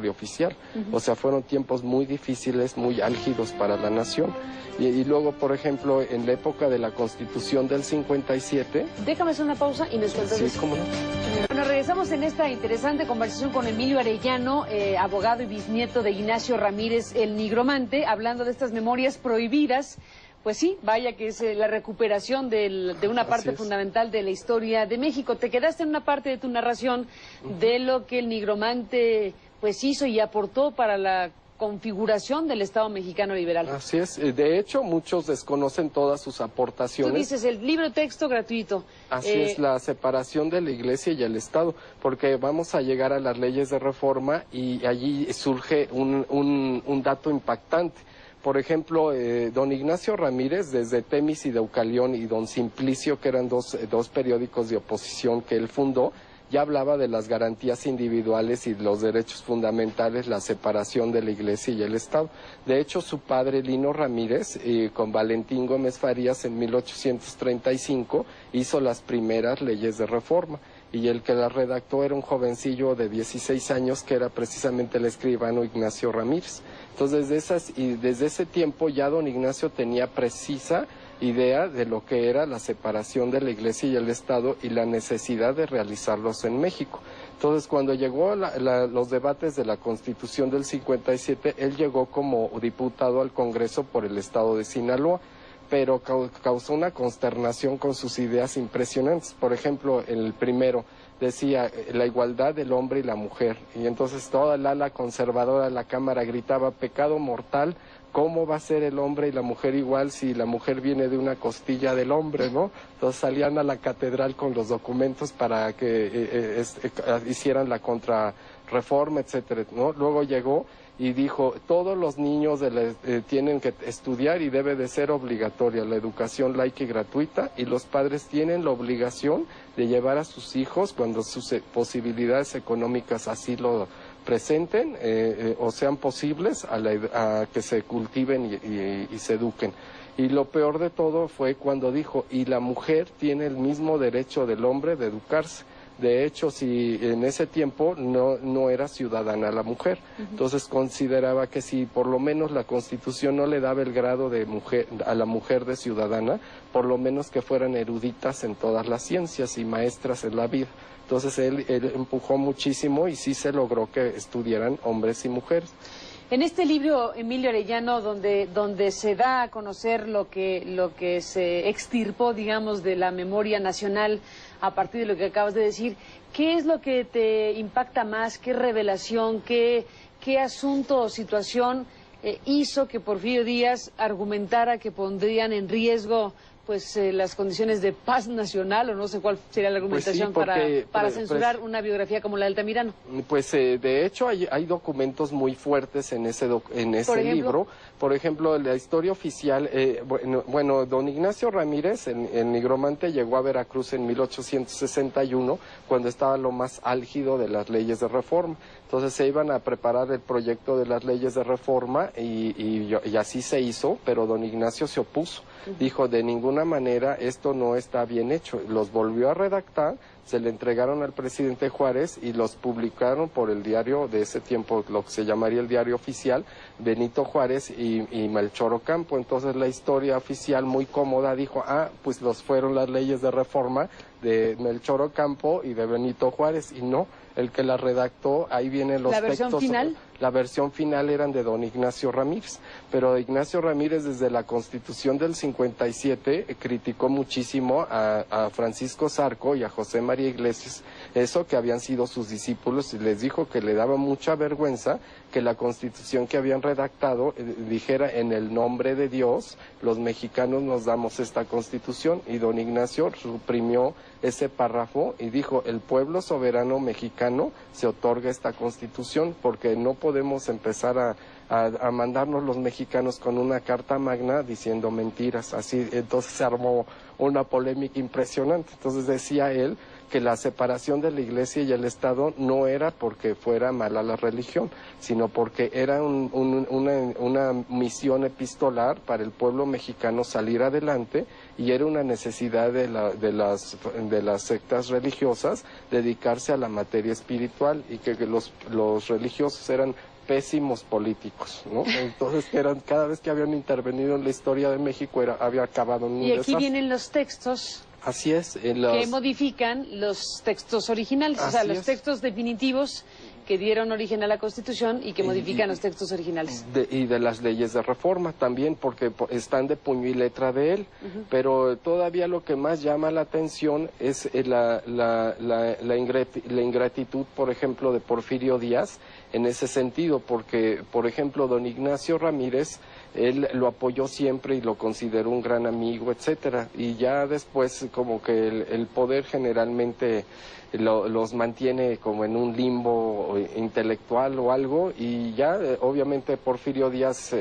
oficial. O sea, fueron tiempos muy difíciles, muy álgidos para la nación. Y luego, por ejemplo, en la época de la Constitución del 57... Déjame hacer una pausa y nos cuentas. Sí, cómo no. Bueno, regresamos en esta interesante conversación con Emilio Arellano, abogado y bisnieto de Ignacio Ramírez, el nigromante, hablando de estas memorias prohibidas. Pues sí, vaya que es la recuperación de una parte fundamental de la historia de México. Te quedaste en una parte de tu narración de lo que el nigromante pues hizo y aportó para la configuración del Estado mexicano liberal. Así es. De hecho, muchos desconocen todas sus aportaciones. Tú dices, el libro texto gratuito. Así es, la separación de la Iglesia y el Estado, porque vamos a llegar a las leyes de reforma y allí surge un dato impactante. Por ejemplo, don Ignacio Ramírez, desde Temis y Deucalión, y don Simplicio, que eran dos periódicos de oposición que él fundó, ya hablaba de las garantías individuales y los derechos fundamentales, la separación de la Iglesia y el Estado. De hecho, su padre, Lino Ramírez, con Valentín Gómez Farías, en 1835, hizo las primeras leyes de reforma. Y el que las redactó era un jovencillo de 16 años, que era precisamente el escribano Ignacio Ramírez. Entonces, desde ese tiempo ya don Ignacio tenía precisa idea de lo que era la separación de la Iglesia y el Estado y la necesidad de realizarlos en México. Entonces, cuando llegó los debates de la Constitución del 57, él llegó como diputado al Congreso por el Estado de Sinaloa, pero causó una consternación con sus ideas impresionantes. Por ejemplo, el primero decía la igualdad del hombre y la mujer, y entonces toda el ala conservadora de la Cámara gritaba: pecado mortal, ¿cómo va a ser el hombre y la mujer igual si la mujer viene de una costilla del hombre, ¿no? Entonces salían a la catedral con los documentos para que hicieran la contrarreforma, etcétera, ¿no? Luego llegó y dijo, todos los niños tienen que estudiar y debe de ser obligatoria la educación laica y gratuita, y los padres tienen la obligación de llevar a sus hijos, cuando sus posibilidades económicas así lo presenten o sean posibles, a que se cultiven y se eduquen. Y lo peor de todo fue cuando dijo, y la mujer tiene el mismo derecho del hombre de educarse. De hecho, si en ese tiempo no era ciudadana la mujer, entonces consideraba que si por lo menos la Constitución no le daba el grado de mujer a la mujer de ciudadana, por lo menos que fueran eruditas en todas las ciencias y maestras en la vida. Entonces él empujó muchísimo y sí se logró que estudiaran hombres y mujeres. En este libro, Emilio Arellano, donde se da a conocer lo que se extirpó, digamos, de la memoria nacional a partir de lo que acabas de decir, ¿qué es lo que te impacta más? ¿Qué revelación, qué asunto o situación hizo que Porfirio Díaz argumentara que pondrían en riesgo pues las condiciones de paz nacional, o no sé cuál sería la argumentación para censurar una biografía como la de Altamirano? Pues de hecho hay documentos muy fuertes en ese libro. Por ejemplo, la historia oficial, bueno, don Ignacio Ramírez, el nigromante, llegó a Veracruz en 1861, cuando estaba lo más álgido de las leyes de reforma. Entonces se iban a preparar el proyecto de las leyes de reforma y así se hizo, pero don Ignacio se opuso. Dijo, de ninguna manera, esto no está bien hecho. Los volvió a redactar, se le entregaron al presidente Juárez y los publicaron por el diario de ese tiempo, lo que se llamaría el diario oficial, Benito Juárez y Melchor Ocampo. Entonces la historia oficial, muy cómoda, dijo, pues fueron las leyes de reforma de Melchor Ocampo y de Benito Juárez, y no, el que la redactó, ahí vienen los textos. ¿La versión final? La versión final eran de don Ignacio Ramírez, pero Ignacio Ramírez desde la Constitución del 57 criticó muchísimo a Francisco Zarco y a José María Iglesias, eso que habían sido sus discípulos, y les dijo que le daba mucha vergüenza que la Constitución que habían redactado dijera, en el nombre de Dios, los mexicanos nos damos esta Constitución, y don Ignacio suprimió ese párrafo y dijo, el pueblo soberano mexicano se otorga esta Constitución, porque no podemos empezar a mandarnos los mexicanos con una carta magna diciendo mentiras. Así, entonces se armó una polémica impresionante. Entonces decía él que la separación de la Iglesia y el Estado no era porque fuera mala la religión, sino porque era una misión epistolar para el pueblo mexicano salir adelante y era una necesidad de las sectas religiosas dedicarse a la materia espiritual, y que los religiosos eran pésimos políticos, ¿no? Entonces cada vez que habían intervenido en la historia de México había acabado en un desastre. Y aquí vienen los textos. Así es. Que modifican los textos originales, o sea, los textos definitivos que dieron origen a la Constitución y que modifican los textos originales. Y de las leyes de reforma también, porque están de puño y letra de él. Pero todavía lo que más llama la atención es la ingratitud, por ejemplo, de Porfirio Díaz en ese sentido, porque, por ejemplo, don Ignacio Ramírez, él lo apoyó siempre y lo consideró un gran amigo, etcétera, y ya después como que el poder generalmente los mantiene como en un limbo intelectual o algo, y ya obviamente Porfirio Díaz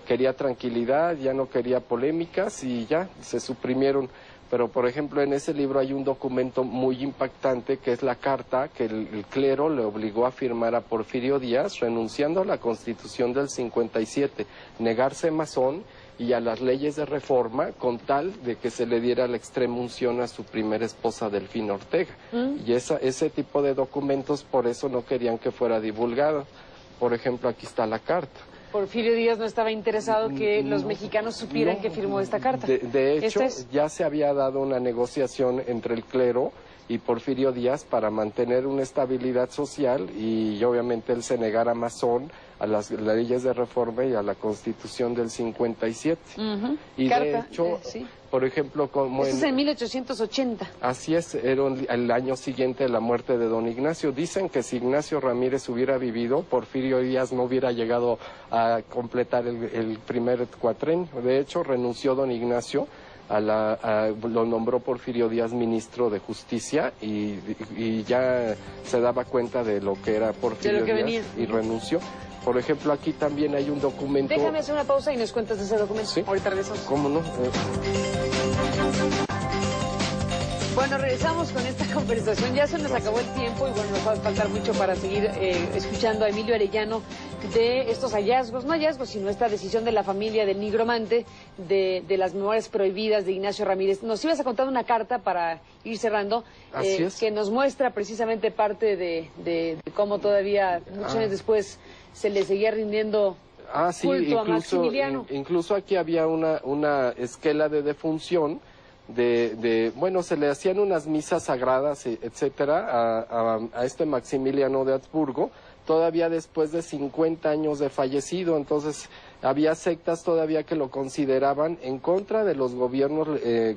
quería tranquilidad, ya no quería polémicas y ya se suprimieron. Pero, por ejemplo, en ese libro hay un documento muy impactante que es la carta que el clero le obligó a firmar a Porfirio Díaz, renunciando a la Constitución del 57, negarse masón y a las leyes de reforma, con tal de que se le diera la extrema unción a su primera esposa, Delfina Ortega. Y ese tipo de documentos, por eso no querían que fuera divulgado. Por ejemplo, aquí está la carta. Porfirio Díaz no estaba interesado que los mexicanos supieran que firmó esta carta. De hecho, ya se había dado una negociación entre el clero y Porfirio Díaz para mantener una estabilidad social, y obviamente él se negara masón a las leyes de reforma y a la Constitución del 57. Y carta, de hecho, por ejemplo, como eso es en 1880. Así es, era el año siguiente de la muerte de don Ignacio. Dicen que si Ignacio Ramírez hubiera vivido, Porfirio Díaz no hubiera llegado a completar el primer cuatrenio. De hecho, renunció don Ignacio, lo nombró Porfirio Díaz ministro de Justicia, y ya se daba cuenta de lo que era Porfirio Díaz y renunció. Por ejemplo, aquí también hay un documento... Déjame hacer una pausa y nos cuentas de ese documento. ¿Sí? Ahorita regresamos. ¿Cómo no? Bueno, regresamos con esta conversación. Ya se nos acabó el tiempo y bueno, nos va a faltar mucho para seguir escuchando a Emilio Arellano de estos hallazgos, no hallazgos, sino esta decisión de la familia del nigromante de las memorias prohibidas de Ignacio Ramírez. Nos ibas a contar una carta para ir cerrando, que nos muestra precisamente parte de cómo todavía, muchos años después, se le seguía rindiendo culto a Maximiliano. Incluso aquí había una esquela de defunción, bueno, se le hacían unas misas sagradas, etcétera, a este Maximiliano de Habsburgo, todavía después de 50 años de fallecido. Entonces había sectas todavía que lo consideraban en contra de los gobiernos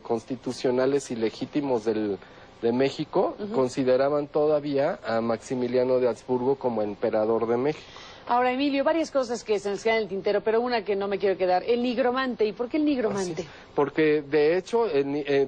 constitucionales y legítimos de México. Consideraban todavía a Maximiliano de Habsburgo como emperador de México. Ahora, Emilio, varias cosas que se nos quedan en el tintero, pero una que no me quiero quedar. El nigromante. ¿Y por qué el nigromante? Porque, de hecho,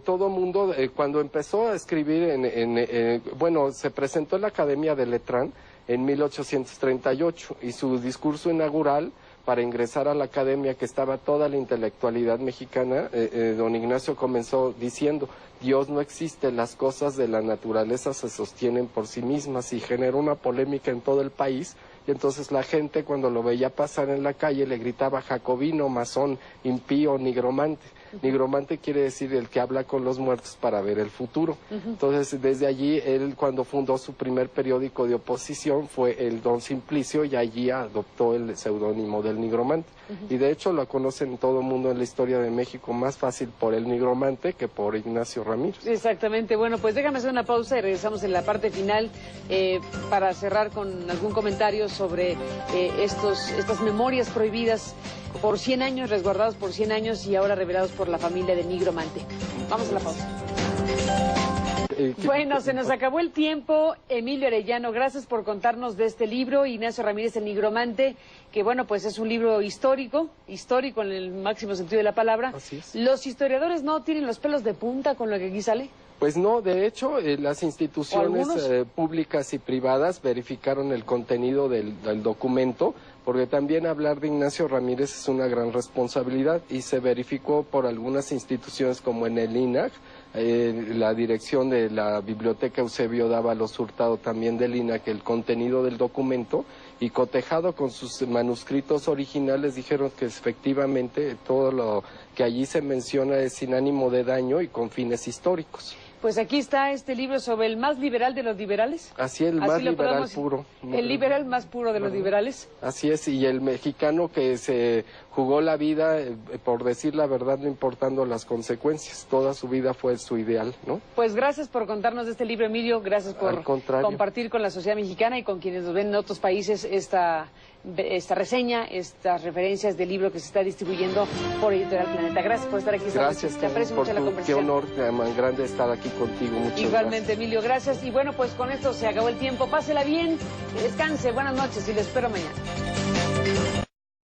todo mundo, cuando empezó a escribir, bueno, se presentó en la Academia de Letrán en 1838, y su discurso inaugural para ingresar a la academia, que estaba toda la intelectualidad mexicana, don Ignacio comenzó diciendo: Dios no existe, las cosas de la naturaleza se sostienen por sí mismas, y generó una polémica en todo el país. Y entonces la gente, cuando lo veía pasar en la calle, le gritaba jacobino, masón, impío, nigromante. Nigromante quiere decir el que habla con los muertos para ver el futuro. Entonces, desde allí, él, cuando fundó su primer periódico de oposición, fue el Don Simplicio, y allí adoptó el seudónimo del nigromante. Y de hecho lo conocen todo el mundo en la historia de México más fácil por el nigromante que por Ignacio Ramírez. Exactamente. Bueno, pues déjame hacer una pausa y regresamos en la parte final para cerrar con algún comentario sobre estas memorias prohibidas por 100 años, resguardados por 100 años y ahora revelados por la familia del nigromante. Vamos a la pausa. Bueno, se nos acabó el tiempo. Emilio Arellano, gracias por contarnos de este libro, Ignacio Ramírez, el nigromante, que bueno, pues es un libro histórico en el máximo sentido de la palabra. Así es. ¿Los historiadores no tienen los pelos de punta con lo que aquí sale? Pues no, de hecho, las instituciones públicas y privadas verificaron el contenido del documento, porque también hablar de Ignacio Ramírez es una gran responsabilidad, y se verificó por algunas instituciones como en el INAH, la dirección de la Biblioteca Eusebio Dávalos Hurtado también del INAH, el contenido del documento, y cotejado con sus manuscritos originales, dijeron que efectivamente todo lo que allí se menciona es sin ánimo de daño y con fines históricos. Pues aquí está este libro sobre el más liberal de los liberales. Así es, el más liberal puro. El liberal más puro de los liberales. Así es, y el mexicano que se jugó la vida, por decir la verdad, no importando las consecuencias. Toda su vida fue su ideal, ¿no? Pues gracias por contarnos de este libro, Emilio. Gracias por compartir con la sociedad mexicana y con quienes nos ven en otros países esta reseña, estas referencias del libro que se está distribuyendo por Editorial Planeta. Gracias por estar aquí. Gracias, te aprecio mucho la conversación. Qué honor tan grande estar aquí contigo. Muchas Igualmente, gracias. Emilio, gracias. Y bueno, pues con esto se acabó el tiempo. Pásela bien, descanse, buenas noches y le espero mañana.